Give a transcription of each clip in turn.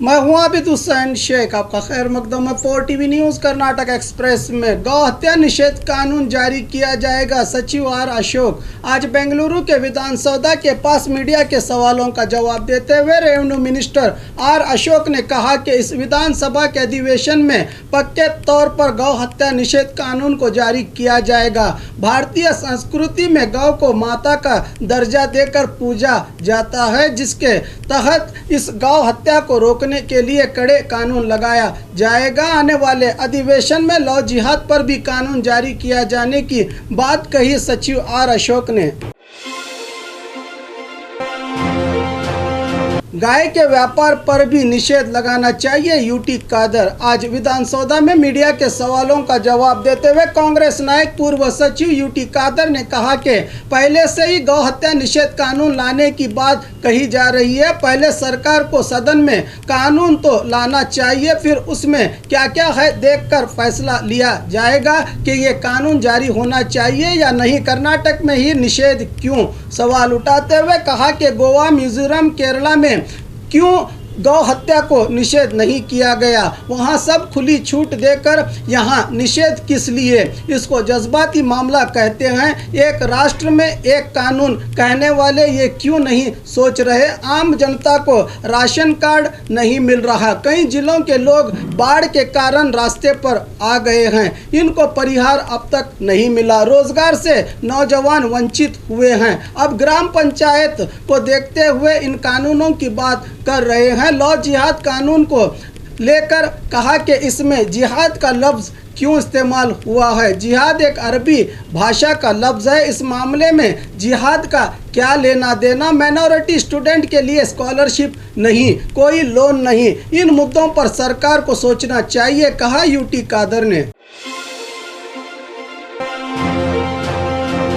मैं हूं आबिद हुसैन शेख। आपका खैर मकदम है 4 टीवी न्यूज़। कर्नाटक एक्सप्रेस में गौ हत्या निषेध कानून जारी किया जाएगा, सचिव आर अशोक। आज बेंगलुरु के विधानसौदा के पास मीडिया के सवालों का जवाब देते हुए रेवेन्यू मिनिस्टर आर अशोक ने कहा कि इस विधानसभा के अधिवेशन में पक्के तौर पर गौ हत्या निषेध कानून को जारी किया जाएगा। भारतीय संस्कृति में गौ को माता का दर्जा देकर पूजा जाता है, जिसके तहत इस गौ हत्या को रोकने के लिए कड़े कानून लगाया जाएगा। आने वाले अधिवेशन में लव जिहाद पर भी कानून जारी किया जाने की बात कही सचिव आर अशोक ने। गाय के व्यापार पर भी निषेध लगाना चाहिए, यूटी कादर। आज विधानसौदा में मीडिया के सवालों का जवाब देते हुए कांग्रेस नायक पूर्व सचिव यूटी कादर ने कहा कि पहले से ही गौ हत्या निषेध कानून लाने की बात कही जा रही है। पहले सरकार को सदन में कानून तो लाना चाहिए, फिर उसमें क्या क्या है देखकर फैसला लिया जाएगा कि ये कानून जारी होना चाहिए या नहीं। कर्नाटक में ही निषेध क्यों, सवाल उठाते हुए कहा कि गोवा, मिजोरम, केरला में क्यों गौ हत्या को निषेध नहीं किया गया, वहां सब खुली छूट देकर यहाँ निषेध किस लिए। इसको जज्बाती मामला कहते हैं। एक राष्ट्र में एक कानून कहने वाले ये क्यों नहीं सोच रहे। आम जनता को राशन कार्ड नहीं मिल रहा, कई जिलों के लोग बाढ़ के कारण रास्ते पर आ गए हैं, इनको परिहार अब तक नहीं मिला। रोजगार से नौजवान वंचित हुए हैं। अब ग्राम पंचायत को देखते हुए इन कानूनों की बात कर रहे हैं। लॉ जिहाद कानून को लेकर कहा कि इसमें जिहाद का लफ्ज़ क्यों इस्तेमाल हुआ है। जिहाद एक अरबी भाषा का लफ्ज़ है। इस मामले में जिहाद का क्या लेना देना। माइनॉरिटी स्टूडेंट के लिए स्कॉलरशिप नहीं, कोई लोन नहीं। इन मुद्दों पर सरकार को सोचना चाहिए, कहा यूटी कादर ने।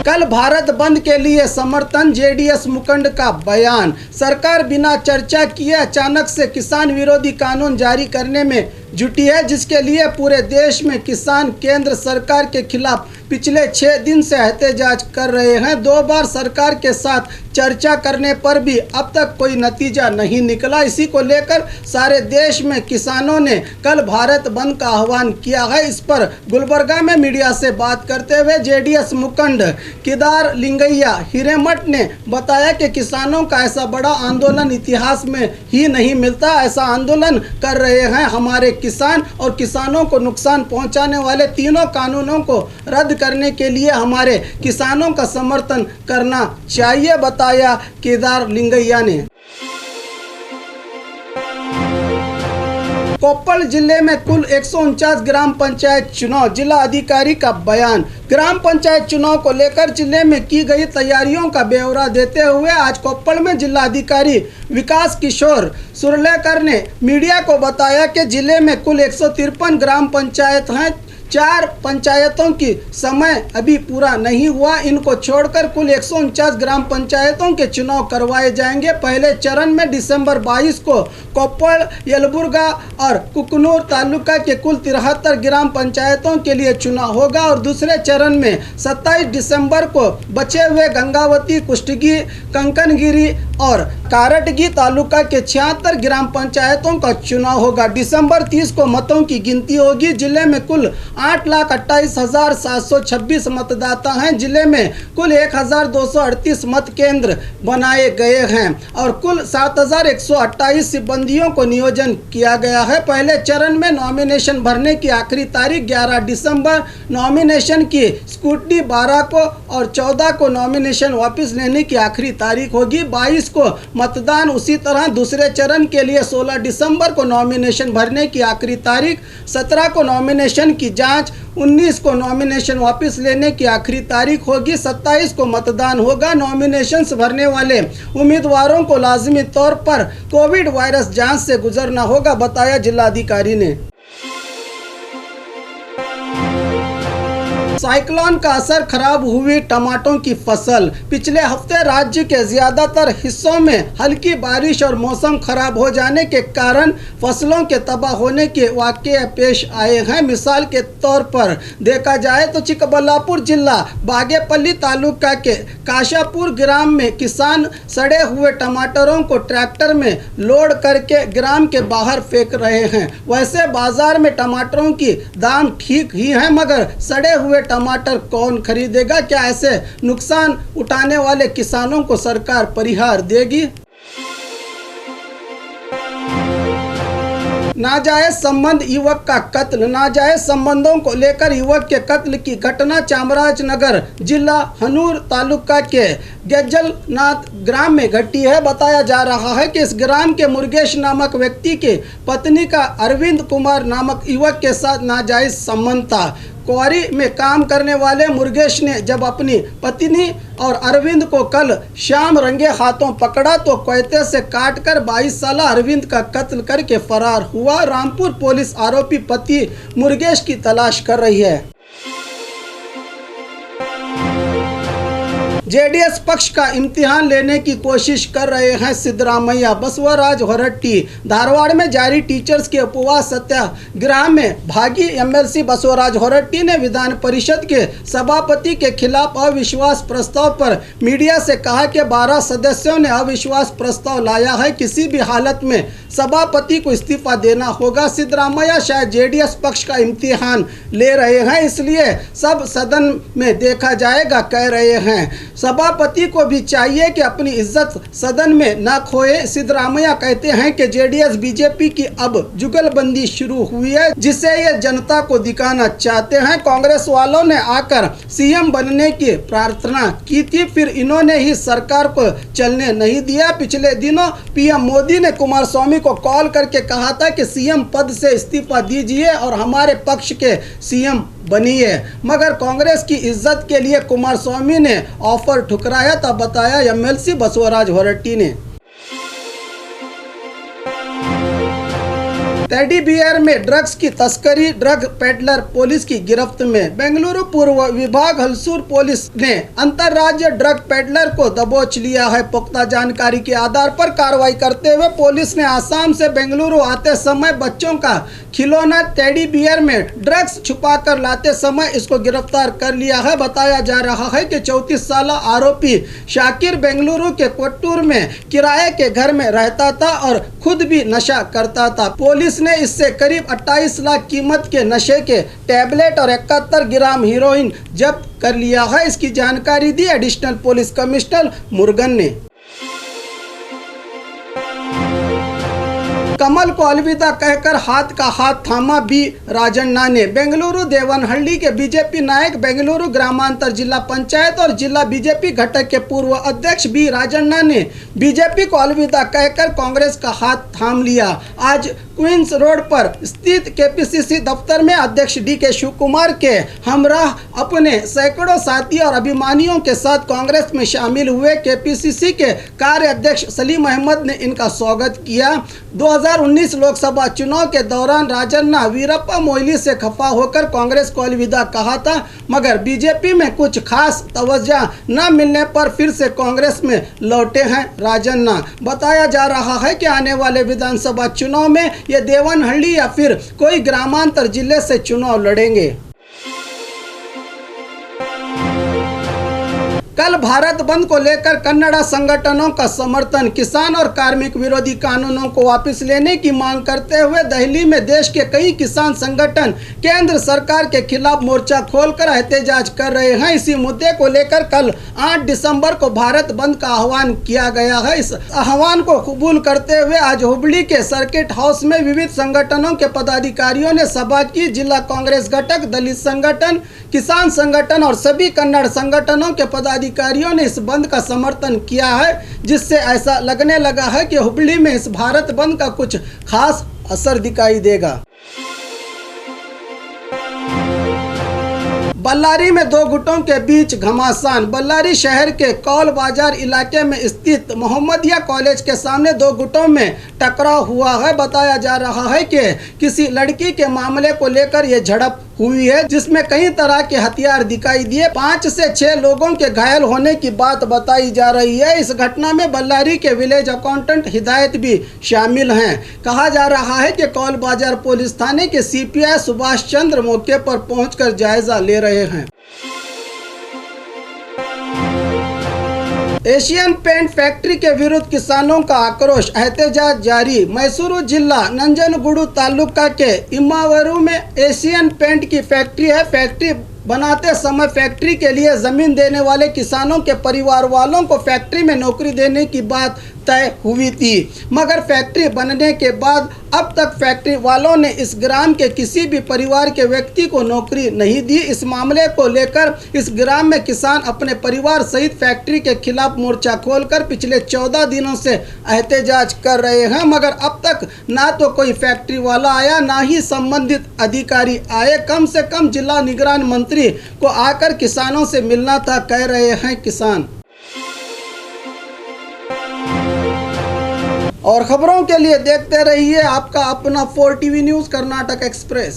कल भारत बंद के लिए समर्थन, जेडीएस मुखंड का बयान। सरकार बिना चर्चा किए अचानक से किसान विरोधी कानून जारी करने में जुटी है, जिसके लिए पूरे देश में किसान केंद्र सरकार के खिलाफ पिछले 6 दिन से एहतजाज कर रहे हैं। 2 बार सरकार के साथ चर्चा करने पर भी अब तक कोई नतीजा नहीं निकला। इसी को लेकर सारे देश में किसानों ने कल भारत बंद का आह्वान किया है। इस पर गुलबर्गा में मीडिया से बात करते हुए जेडीएस मुखंड केदार लिंगैया हिरेमठ ने बताया कि किसानों का ऐसा बड़ा आंदोलन इतिहास में ही नहीं मिलता। ऐसा आंदोलन कर रहे हैं हमारे किसान, और किसानों को नुकसान पहुंचाने वाले तीनों कानूनों को रद्द करने के लिए हमारे किसानों का समर्थन करना चाहिए, बताया केदार लिंगैया ने। कोप्पल जिले में कुल 149 ग्राम पंचायत चुनाव, जिला अधिकारी का बयान। ग्राम पंचायत चुनाव को लेकर जिले में की गई तैयारियों का ब्यौरा देते हुए आज कोप्पल में जिला अधिकारी विकास किशोर सुरलेकर ने मीडिया को बताया कि जिले में कुल 153 ग्राम पंचायत हैं। 4 पंचायतों की समय अभी पूरा नहीं हुआ। इनको छोड़कर कुल 149 ग्राम पंचायतों के चुनाव करवाए जाएंगे। पहले चरण में दिसंबर 22 को कोप्पल, यलबुर्गा और कुकनूर तालुका के कुल 73 ग्राम पंचायतों के लिए चुनाव होगा, और दूसरे चरण में 27 दिसंबर को बचे हुए गंगावती, कुष्टगी, कंकनगिरी और कारटगी तालुका के 76 ग्राम पंचायतों का चुनाव होगा। दिसंबर 30 को मतों की गिनती होगी। जिले में कुल 8,28,726 मतदाता हैं। जिले में कुल 1,238 मत केंद्र बनाए गए हैं और कुल 7,128 सिब्बंदियों को नियोजन किया गया है। पहले चरण में नॉमिनेशन भरने की आखिरी तारीख 11 दिसंबर, नॉमिनेशन की स्क्रूटनी 12 को और 14 को नॉमिनेशन वापस लेने की आखिरी तारीख होगी। 22 को मतदान। उसी तरह दूसरे चरण के लिए 16 दिसंबर को नॉमिनेशन भरने की आखिरी तारीख, 17 को नॉमिनेशन की जांच, 19 को नॉमिनेशन वापस लेने की आखिरी तारीख होगी। 27 को मतदान होगा। नॉमिनेशंस भरने वाले उम्मीदवारों को लाजमी तौर पर कोविड वायरस जांच से गुजरना होगा, बताया जिलाधिकारी ने। साइक्लोन का असर, खराब हुई टमाटरों की फसल। पिछले हफ्ते राज्य के ज्यादातर हिस्सों में हल्की बारिश और मौसम खराब हो जाने के कारण फसलों के तबाह होने के वाकये पेश आए हैं। मिसाल के तौर पर देखा जाए तो चिकबल्लापुर जिला बागेपल्ली तालुका के काशापुर ग्राम में किसान सड़े हुए टमाटरों को ट्रैक्टर में लोड करके ग्राम के बाहर फेंक रहे हैं। वैसे बाजार में टमाटरों की दाम ठीक ही है, मगर सड़े हुए टमाटर कौन खरीदेगा? क्या ऐसे नुकसान उठाने वाले किसानों को सरकार परिहार देगी? नाजायज संबंध, युवक का कत्ल। नाजायज संबंधों को लेकर युवक के कत्ल की घटना चामराजनगर जिला हनूर तालुका के गज्जलनाथ ग्राम में घटी है। बताया जा रहा है कि इस ग्राम के मुर्गेश नामक व्यक्ति के पत्नी का अरविंद कुमार नामक युवक के साथ नाजायज संबंध था। क्वारी में काम करने वाले मुर्गेश ने जब अपनी पत्नी और अरविंद को कल शाम रंगे हाथों पकड़ा तो क्वेते से काटकर 22 साल अरविंद का कत्ल करके फरार हुआ। रामपुर पुलिस आरोपी पति मुर्गेश की तलाश कर रही है। जेडीएस पक्ष का इम्तिहान लेने की कोशिश कर रहे हैं सिद्धरामैया। बसवराज होरट्टी। धारवाड़ में जारी टीचर्स के उपवास सत्याग्रह में भागी एमएलसी बसवराज होरट्टी ने विधान परिषद के सभापति के खिलाफ अविश्वास प्रस्ताव पर मीडिया से कहा कि 12 सदस्यों ने अविश्वास प्रस्ताव लाया है, किसी भी हालत में सभापति को इस्तीफा देना होगा। सिद्धरामैया शायद जेडीएस पक्ष का इम्तिहान ले रहे हैं, इसलिए सब सदन में देखा जाएगा, कह रहे हैं। सभापति को भी चाहिए कि अपनी इज्जत सदन में न खोए। सिद्धरामैया कहते हैं कि जेडीएस बीजेपी की अब जुगलबंदी शुरू हुई है, जिसे ये जनता को दिखाना चाहते हैं। कांग्रेस वालों ने आकर सीएम बनने की प्रार्थना की थी, फिर इन्होंने ही सरकार को चलने नहीं दिया। पिछले दिनों पीएम मोदी ने कुमारस्वामी को कॉल करके कहा था कि सीएम पद से इस्तीफा दीजिए और हमारे पक्ष के सीएम बनिए, मगर कांग्रेस की इज्जत के लिए कुमारस्वामी ने ऑफर ठुकराया था, बताया एमएलसी बसवराज होरट्टी ने। टेडी बियर में ड्रग्स की तस्करी, ड्रग पेडलर पुलिस की गिरफ्त में। बेंगलुरु पूर्व विभाग हलसूर पुलिस ने अंतर्राज्य ड्रग पेडलर को दबोच लिया है। पुख्ता जानकारी के आधार पर कार्रवाई करते हुए पुलिस ने आसाम से बेंगलुरु आते समय बच्चों का खिलौना टेडी बियर में ड्रग्स छुपाकर लाते समय इसको गिरफ्तार कर लिया है। बताया जा रहा है कि 34 साल आरोपी शाकिर बेंगलुरु के कोट्टूर में किराए के घर में रहता था और खुद भी नशा करता था। पुलिस ने इससे करीब 28 लाख कीमत के नशे के टैबलेट और 71 ग्राम हीरोइन जब्त कर लिया है। इसकी जानकारी दी एडिशनल पुलिस कमिश्नर मुरुगन ने। कमल को अलविदा कहकर हाथ का हाथ थामा बी राजन्ना ने। बेंगलुरु देवनहल्ली के बीजेपी नायक, बेंगलुरु ग्रामांतर जिला पंचायत और जिला बीजेपी घटक के पूर्व अध्यक्ष बी राजन्ना ने बीजेपी को अलविदा कहकर कांग्रेस का हाथ थाम लिया। आज क्वींस रोड पर स्थित केपीसीसी दफ्तर में अध्यक्ष डीके शिव कुमार के हमराह अपने सैकड़ों साथी और अभिमानियों के साथ कांग्रेस में शामिल हुए। केपीसीसी के कार्य अध्यक्ष सलीम अहमद ने इनका स्वागत किया। 2019 लोकसभा चुनाव के दौरान राजन्ना वीरप्पा मोइली से खफा होकर कांग्रेस को अलविदा कहा था, मगर बीजेपी में कुछ खास तवज्जो न मिलने पर फिर से कांग्रेस में लौटे हैं राजन्ना। बताया जा रहा है कि आने वाले विधानसभा चुनाव में ये देवनहल्ली या फिर कोई ग्रामांतर जिले से चुनाव लड़ेंगे। कल भारत बंद को लेकर कन्नड़ा संगठनों का समर्थन। किसान और कार्मिक विरोधी कानूनों को वापस लेने की मांग करते हुए दिल्ली में देश के कई किसान संगठन केंद्र सरकार के खिलाफ मोर्चा खोलकर एहतजाज कर रहे हैं। इसी मुद्दे को लेकर कल 8 दिसंबर को भारत बंद का आह्वान किया गया है। इस आह्वान को कबूल करते हुए आज हुबली के सर्किट हाउस में विविध संगठनों के पदाधिकारियों ने सभा की। जिला कांग्रेस घटक, दलित संगठन, किसान संगठन और सभी कन्नड़ संगठनों के पदाधिकारियों ने इस बंद का समर्थन किया है, जिससे ऐसा लगने लगा है कि हुबली में इस भारत बंद का कुछ खास असर दिखाई देगा। बल्लारी में दो गुटों के बीच घमासान। बल्लारी शहर के कौल बाजार इलाके में स्थित मोहम्मदिया कॉलेज के सामने दो गुटों में टकराव हुआ है। बताया जा रहा है कि किसी लड़की के मामले को लेकर ये झड़प हुई है, जिसमें कई तरह के हथियार दिखाई दिए। 5 से 6 लोगों के घायल होने की बात बताई जा रही है। इस घटना में बल्लारी के विलेज अकाउंटेंट हिदायत भी शामिल हैं। कहा जा रहा है कि कौल बाजार पुलिस थाने के सीपीआई सुभाष चंद्र मौके पर पहुंचकर जायजा ले रहे हैं। एशियन पेंट फैक्ट्री के विरुद्ध किसानों का आक्रोश, एहतजाज जारी। मैसूरू जिला नंजनगुडु तालुका के इमावरू में एशियन पेंट की फैक्ट्री है। फैक्ट्री बनाते समय फैक्ट्री के लिए जमीन देने वाले किसानों के परिवार वालों को फैक्ट्री में नौकरी देने की बात तय हुई थी, मगर फैक्ट्री बनने के बाद अब तक फैक्ट्री वालों ने इस ग्राम के किसी भी परिवार के व्यक्ति को नौकरी नहीं दी। इस मामले को लेकर इस ग्राम में किसान अपने परिवार सहित फैक्ट्री के खिलाफ मोर्चा खोलकर पिछले 14 दिनों से एहतजाज कर रहे हैं, मगर अब तक ना तो कोई फैक्ट्री वाला आया, ना ही संबंधित अधिकारी आए। कम से कम जिला निगरान मंत्री को आकर किसानों से मिलना था, कह रहे हैं किसान। और खबरों के लिए देखते रहिए आपका अपना 4 टीवी न्यूज़ कर्नाटक एक्सप्रेस।